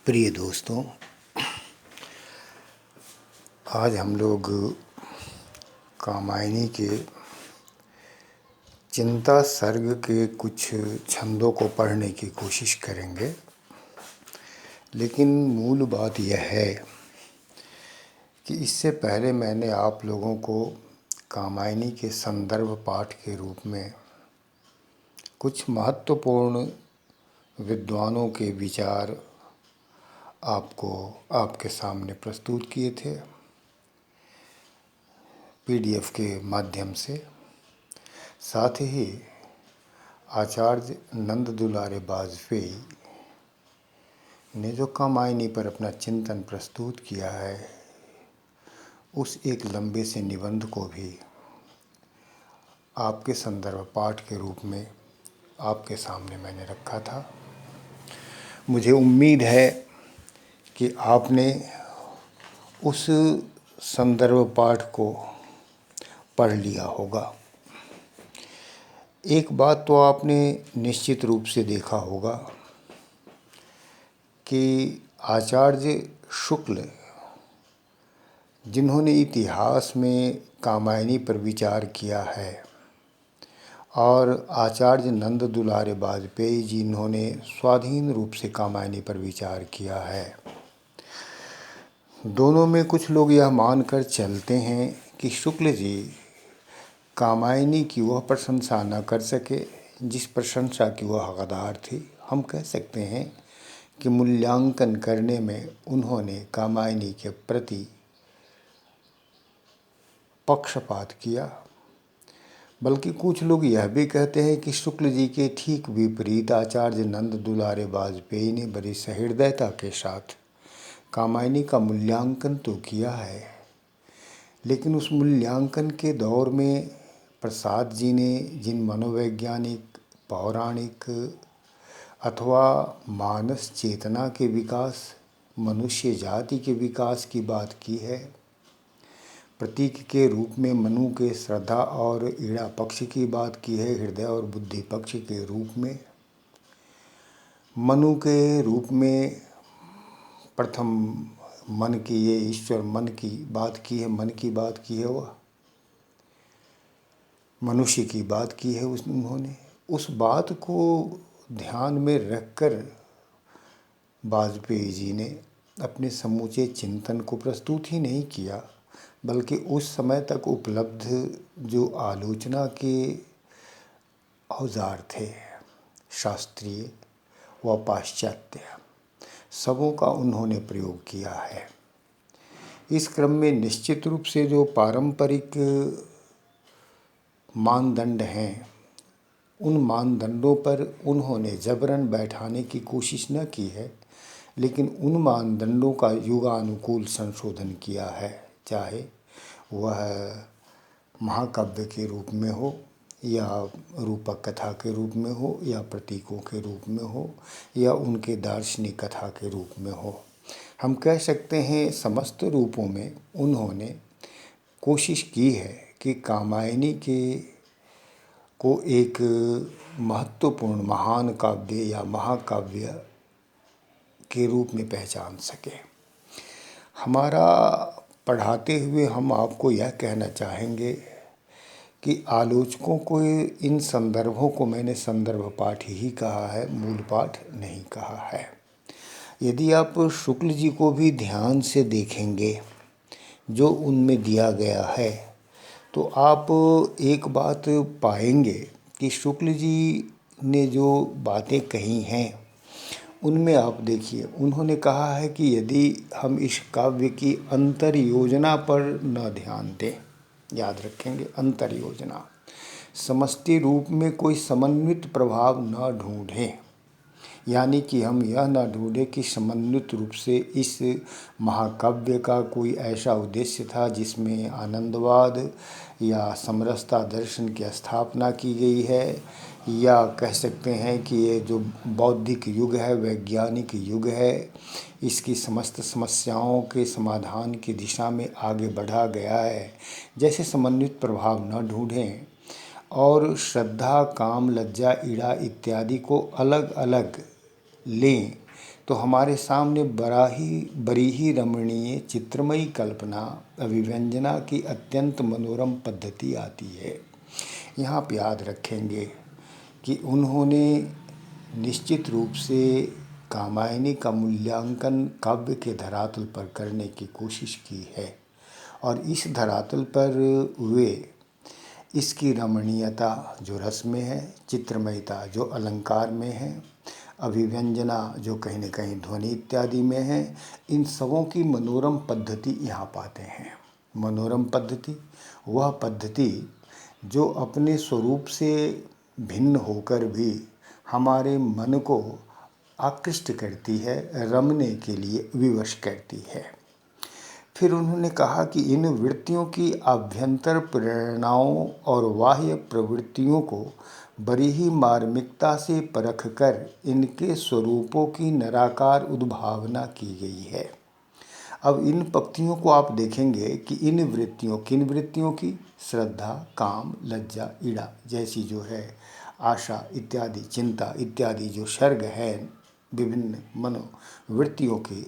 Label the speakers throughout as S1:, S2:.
S1: प्रिय दोस्तों, आज हम लोग कामायनी के चिंता सर्ग के कुछ छंदों को पढ़ने की कोशिश करेंगे। लेकिन मूल बात यह है कि इससे पहले मैंने आप लोगों को कामायनी के संदर्भ पाठ के रूप में कुछ महत्वपूर्ण विद्वानों के विचार आपके सामने प्रस्तुत किए थे पीडीएफ के माध्यम से। साथ ही आचार्य नंद दुलारे वाजपेयी ने जो कामायनी पर अपना चिंतन प्रस्तुत किया है, उस एक लंबे से निबंध को भी आपके संदर्भ पाठ के रूप में आपके सामने मैंने रखा था। मुझे उम्मीद है कि आपने उस संदर्भ पाठ को पढ़ लिया होगा। एक बात तो आपने निश्चित रूप से देखा होगा कि आचार्य शुक्ल, जिन्होंने इतिहास में कामायनी पर विचार किया है, और आचार्य नंद दुलारे वाजपेयी जिन्होंने स्वाधीन रूप से कामायनी पर विचार किया है, दोनों में कुछ लोग यह मानकर चलते हैं कि शुक्ल जी कामायनी की वह प्रशंसा न कर सके जिस प्रशंसा की वह हकदार थी। हम कह सकते हैं कि मूल्यांकन करने में उन्होंने कामायनी के प्रति पक्षपात किया। बल्कि कुछ लोग यह भी कहते हैं कि शुक्ल जी के ठीक विपरीत आचार्य नंद दुलारे वाजपेयी ने बड़ी सहृदयता के साथ कामायनी का मूल्यांकन तो किया है, लेकिन उस मूल्यांकन के दौर में प्रसाद जी ने जिन मनोवैज्ञानिक, पौराणिक अथवा मानस चेतना के विकास, मनुष्य जाति के विकास की बात की है, प्रतीक के रूप में मनु के श्रद्धा और ईड़ा पक्ष की बात की है, हृदय और बुद्धि पक्ष के रूप में मनु के रूप में प्रथम मन की, ये ईश्वर मन की बात की है, मन की बात की है, वह मनुष्य की बात की है उन्होंने। उस बात को ध्यान में रखकर वाजपेयी जी ने अपने समूचे चिंतन को प्रस्तुत ही नहीं किया, बल्कि उस समय तक उपलब्ध जो आलोचना के औजार थे, शास्त्रीय व पाश्चात्य, सबों का उन्होंने प्रयोग किया है। इस क्रम में निश्चित रूप से जो पारंपरिक मानदंड हैं, उन मानदंडों पर उन्होंने जबरन बैठाने की कोशिश न की है, लेकिन उन मानदंडों का युगानुकूल संशोधन किया है, चाहे वह महाकाव्य के रूप में हो, या रूपक कथा के रूप में हो, या प्रतीकों के रूप में हो, या उनके दार्शनिक कथा के रूप में हो। हम कह सकते हैं समस्त रूपों में उन्होंने कोशिश की है कि कामायनी को एक महत्वपूर्ण महान काव्य या महाकाव्य के रूप में पहचान सके। हमारा पढ़ाते हुए हम आपको यह कहना चाहेंगे कि आलोचकों को इन संदर्भों को मैंने संदर्भ पाठ ही कहा है, मूल पाठ नहीं कहा है। यदि आप शुक्ल जी को भी ध्यान से देखेंगे जो उनमें दिया गया है, तो आप एक बात पाएंगे कि शुक्ल जी ने जो बातें कही हैं, उनमें आप देखिए, उन्होंने कहा है कि यदि हम इस काव्य की अंतर योजना पर न ध्यान दें, याद रखेंगे अंतर योजना, समष्टि रूप में कोई समन्वित प्रभाव न ढूंढें, यानी कि हम यह न ढूंढें कि समन्वित रूप से इस महाकाव्य का कोई ऐसा उद्देश्य था जिसमें आनंदवाद या समरसता दर्शन की स्थापना की गई है, या कह सकते हैं कि ये जो बौद्धिक युग है, वैज्ञानिक युग है, इसकी समस्त समस्याओं के समाधान की दिशा में आगे बढ़ा गया है, जैसे समन्वित प्रभाव न ढूंढें और श्रद्धा, काम, लज्जा, ईड़ा इत्यादि को अलग अलग लें, तो हमारे सामने बड़ी ही रमणीय चित्रमयी कल्पना अभिव्यंजना की अत्यंत मनोरम पद्धति आती है। यहाँ आप याद रखेंगे कि उन्होंने निश्चित रूप से कामायनी का मूल्यांकन काव्य के धरातल पर करने की कोशिश की है और इस धरातल पर वे इसकी रमणीयता जो रस में है, चित्रमयता जो अलंकार में है, अभिव्यंजना जो कहीं न कहीं ध्वनि इत्यादि में है, इन सबों की मनोरम पद्धति यहाँ पाते हैं। मनोरम पद्धति वह पद्धति जो अपने स्वरूप से भिन्न होकर भी हमारे मन को आकृष्ट करती है, रमने के लिए विवश करती है। फिर उन्होंने कहा कि इन वृत्तियों की आभ्यंतर प्रेरणाओं और बाह्य प्रवृत्तियों को बड़ी ही मार्मिकता से परख कर इनके स्वरूपों की निराकार उद्भावना की गई है। अब इन पंक्तियों को आप देखेंगे कि इन वृत्तियों, किन वृत्तियों की? श्रद्धा, काम, लज्जा, ईड़ा जैसी जो है, आशा इत्यादि, चिंता इत्यादि जो सर्ग है विभिन्न मनोवृत्तियों की,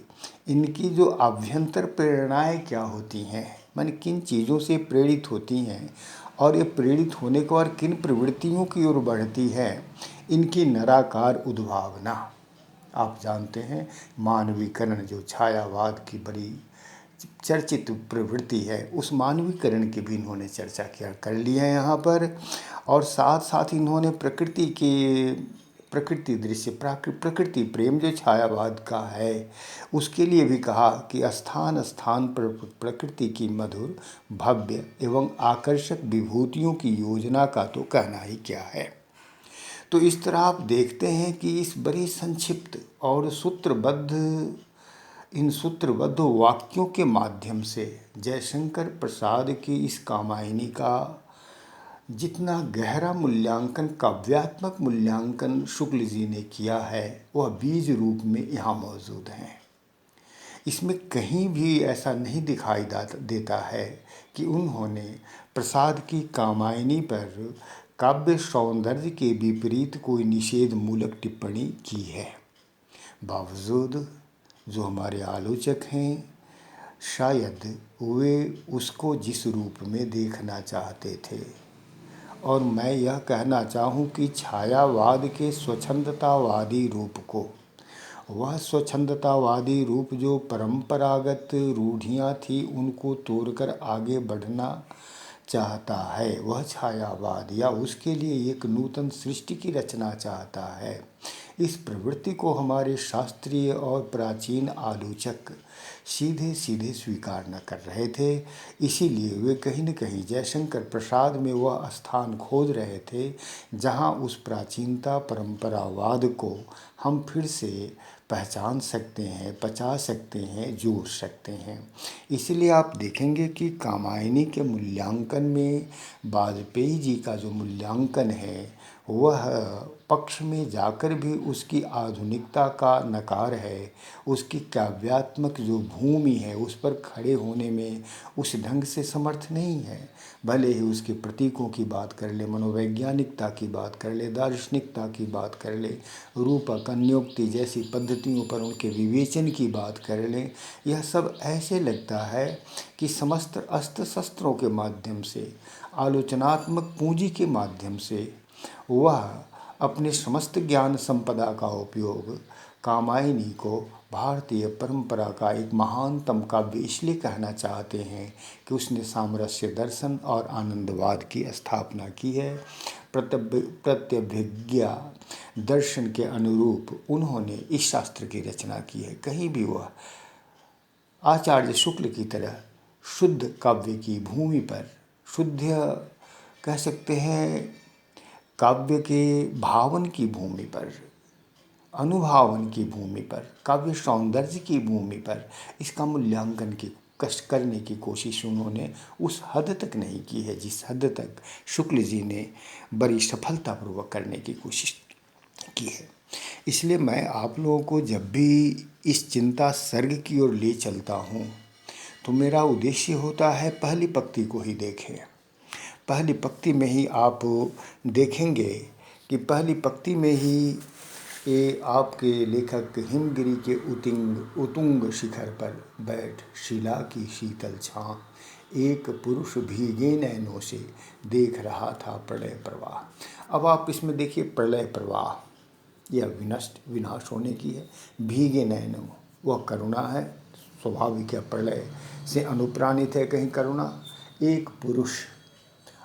S1: इनकी जो आभ्यंतर प्रेरणाएं क्या होती हैं, माने किन चीज़ों से प्रेरित होती हैं और ये प्रेरित होने के बाद किन प्रवृत्तियों की ओर बढ़ती है, इनकी निराकार उद्भावना। आप जानते हैं मानवीकरण जो छायावाद की बड़ी चर्चित प्रवृत्ति है, उस मानवीकरण की भी इन्होंने चर्चा कर ली है यहाँ पर। और साथ साथ इन्होंने प्रकृति दृश्य, प्रकृति प्रेम जो छायावाद का है, उसके लिए भी कहा कि स्थान स्थान पर प्रकृति की मधुर, भव्य एवं आकर्षक विभूतियों की योजना का तो कहना ही क्या है। तो इस तरह आप देखते हैं कि इस बड़ी संक्षिप्त और इन सूत्रबद्ध वाक्यों के माध्यम से जयशंकर प्रसाद की इस कामायनी का जितना गहरा मूल्यांकन, काव्यात्मक मूल्यांकन शुक्ल जी ने किया है, वह बीज रूप में यहाँ मौजूद हैं। इसमें कहीं भी ऐसा नहीं दिखाई देता है कि उन्होंने प्रसाद की कामायनी पर काव्य सौंदर्य के विपरीत कोई निषेध मूलक टिप्पणी की है। बावजूद जो हमारे आलोचक हैं, शायद वे उसको जिस रूप में देखना चाहते थे, और मैं यह कहना चाहूँ कि छायावाद के स्वच्छंदतावादी रूप को, वह स्वच्छंदतावादी रूप जो परंपरागत रूढ़ियाँ थी उनको तोड़कर आगे बढ़ना चाहता है, वह छायावाद, या उसके लिए एक नूतन सृष्टि की रचना चाहता है, इस प्रवृत्ति को हमारे शास्त्रीय और प्राचीन आलोचक सीधे सीधे स्वीकार न कर रहे थे। इसीलिए वे कहीं न कहीं जयशंकर प्रसाद में वह स्थान खोज रहे थे जहाँ उस प्राचीनता परंपरावाद को हम फिर से पहचान सकते हैं, पचा सकते हैं, जोड़ सकते हैं। इसलिए आप देखेंगे कि कामायनी के मूल्यांकन में वाजपेयी जी का जो मूल्यांकन है, वह पक्ष में जाकर भी उसकी आधुनिकता का नकार है, उसकी काव्यात्मक जो भूमि है उस पर खड़े होने में उस ढंग से समर्थ नहीं है। भले ही उसके प्रतीकों की बात कर ले, मनोवैज्ञानिकता की बात कर ले, दार्शनिकता की बात कर ले, रूपक, अन्योक्ति जैसी पद्धतियों पर उनके विवेचन की बात कर ले, यह सब ऐसे लगता है कि समस्त अस्त्र शस्त्रों के माध्यम से, आलोचनात्मक पूंजी के माध्यम से वह अपने समस्त ज्ञान संपदा का उपयोग कामायनी को भारतीय परंपरा का एक महानतम काव्य इसलिए कहना चाहते हैं कि उसने सामरस्य दर्शन और आनंदवाद की स्थापना की है। प्रत्यभिज्ञा दर्शन के अनुरूप उन्होंने इस शास्त्र की रचना की है। कहीं भी वह आचार्य शुक्ल की तरह शुद्ध काव्य की भूमि पर, शुद्ध कह सकते हैं काव्य के भावन की भूमि पर, अनुभावन की भूमि पर, काव्य सौंदर्य की भूमि पर इसका मूल्यांकन की कष्ट करने की कोशिश उन्होंने उस हद तक नहीं की है जिस हद तक शुक्ल जी ने बड़ी सफलतापूर्वक करने की कोशिश की है। इसलिए मैं आप लोगों को जब भी इस चिंता सर्ग की ओर ले चलता हूँ तो मेरा उद्देश्य होता है पहली पंक्ति को ही देखें। पहली पंक्ति में ही आप देखेंगे कि पहली पंक्ति में ही ये आपके लेखक हिमगिरी के उतुंग शिखर पर बैठ शिला की शीतल छाँ एक पुरुष भीगे नैनों से देख रहा था प्रलय प्रवाह। अब आप इसमें देखिए, प्रलय प्रवाह यह विनाश होने की है। भीगे नैनों वह करुणा है, स्वाभाविक है, प्रलय से अनुप्राणित है कहीं करुणा। एक पुरुष,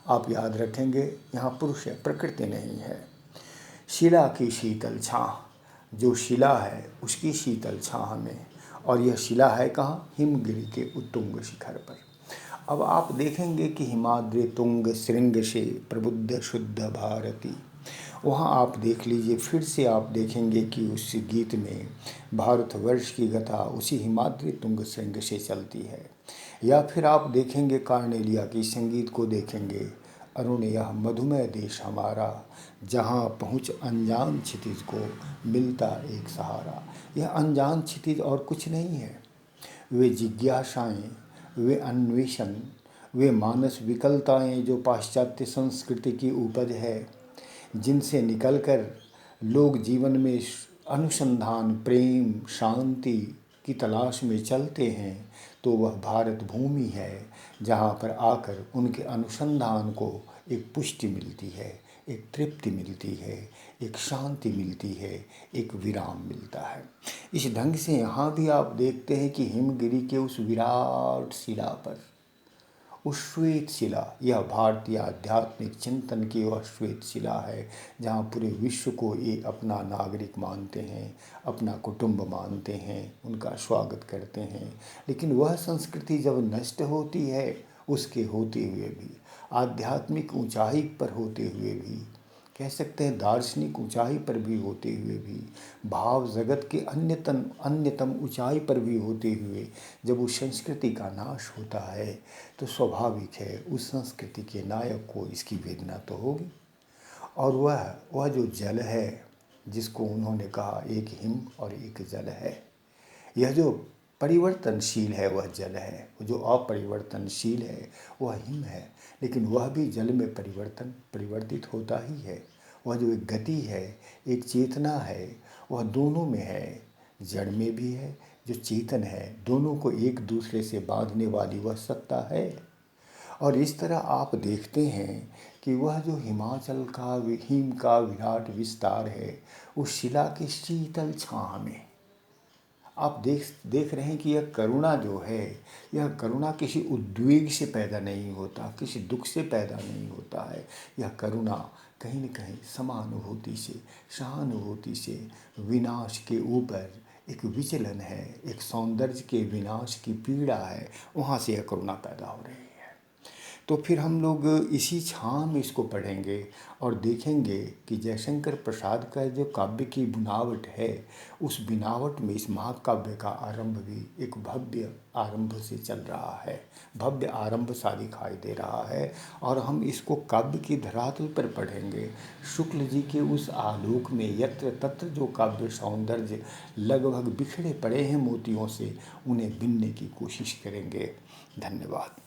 S1: आप याद रखेंगे यहाँ पुरुष है, प्रकृति नहीं है। शिला की शीतल छाँ, जो शिला है उसकी शीतल छाँ में, और यह शिला है कहाँ? हिमगिरी के उत्तुंग शिखर पर। अब आप देखेंगे कि हिमाद्रि तुंग श्रृंग से प्रबुद्ध शुद्ध भारती, वहाँ आप देख लीजिए, फिर से आप देखेंगे कि उस गीत में भारतवर्ष की गाथा उसी हिमाद्रि तुंग श्रृंग से चलती है। या फिर आप देखेंगे कार्नेलिया की संगीत को देखेंगे, अरुण यह मधुमय देश हमारा, जहाँ पहुँच अनजान क्षितिज को मिलता एक सहारा। यह अनजान क्षितिज और कुछ नहीं है, वे जिज्ञासाएं, वे अन्वेषण, वे मानस विकलताएं जो पाश्चात्य संस्कृति की उपज है, जिनसे निकलकर लोग जीवन में अनुसंधान, प्रेम, शांति की तलाश में चलते हैं। तो वह भारत भूमि है जहाँ पर आकर उनके अनुसंधान को एक पुष्टि मिलती है, एक तृप्ति मिलती है, एक शांति मिलती है, एक विराम मिलता है। इस ढंग से यहाँ भी आप देखते हैं कि हिमगिरी के उस विराट शिला पर, उस श्वेत शिला, यह भारतीय आध्यात्मिक चिंतन की वह श्वेत शिला है जहाँ पूरे विश्व को ये अपना नागरिक मानते हैं, अपना कुटुंब मानते हैं, उनका स्वागत करते हैं। लेकिन वह संस्कृति जब नष्ट होती है, उसके होते हुए भी, आध्यात्मिक ऊंचाई पर होते हुए भी, कह सकते हैं दार्शनिक ऊंचाई पर भी होते हुए भी, भाव जगत के अन्यतम ऊंचाई पर भी होते हुए, जब उस संस्कृति का नाश होता है तो स्वाभाविक है उस संस्कृति के नायक को इसकी वेदना तो होगी। और वह जो जल है, जिसको उन्होंने कहा एक हिम और एक जल है, यह जो परिवर्तनशील है वह जल है, जो अपरिवर्तनशील है वह हिम है। लेकिन वह भी जल में परिवर्तित होता ही है। वह जो एक गति है, एक चेतना है, वह दोनों में है, जड़ में भी है, जो चेतन है, दोनों को एक दूसरे से बांधने वाली वह सत्ता है। और इस तरह आप देखते हैं कि वह जो हिमाचल का हिम का विराट विस्तार है, उस शिला की शीतल छाँ में आप देख रहे हैं कि यह करुणा जो है, यह करुणा किसी उद्वेग से पैदा नहीं होता, किसी दुख से पैदा नहीं होता है। यह करुणा कहीं न कहीं समानुभूति से, सहानुभूति से, विनाश के ऊपर एक विचलन है, एक सौंदर्य के विनाश की पीड़ा है, वहाँ से यह करुणा पैदा हो रही है। तो फिर हम लोग इसी छाँ में इसको पढ़ेंगे और देखेंगे कि जयशंकर प्रसाद का जो काव्य की बुनावट है, उस बुनावट में इस महाकाव्य का आरंभ भी एक भव्य आरंभ से चल रहा है, भव्य आरंभ सा दिखाई दे रहा है। और हम इसको काव्य की धरातल पर पढ़ेंगे, शुक्ल जी के उस आलोक में यत्र तत्र जो काव्य सौंदर्य लगभग बिखरे पड़े हैं मोतियों से, उन्हें बिनने की कोशिश करेंगे। धन्यवाद।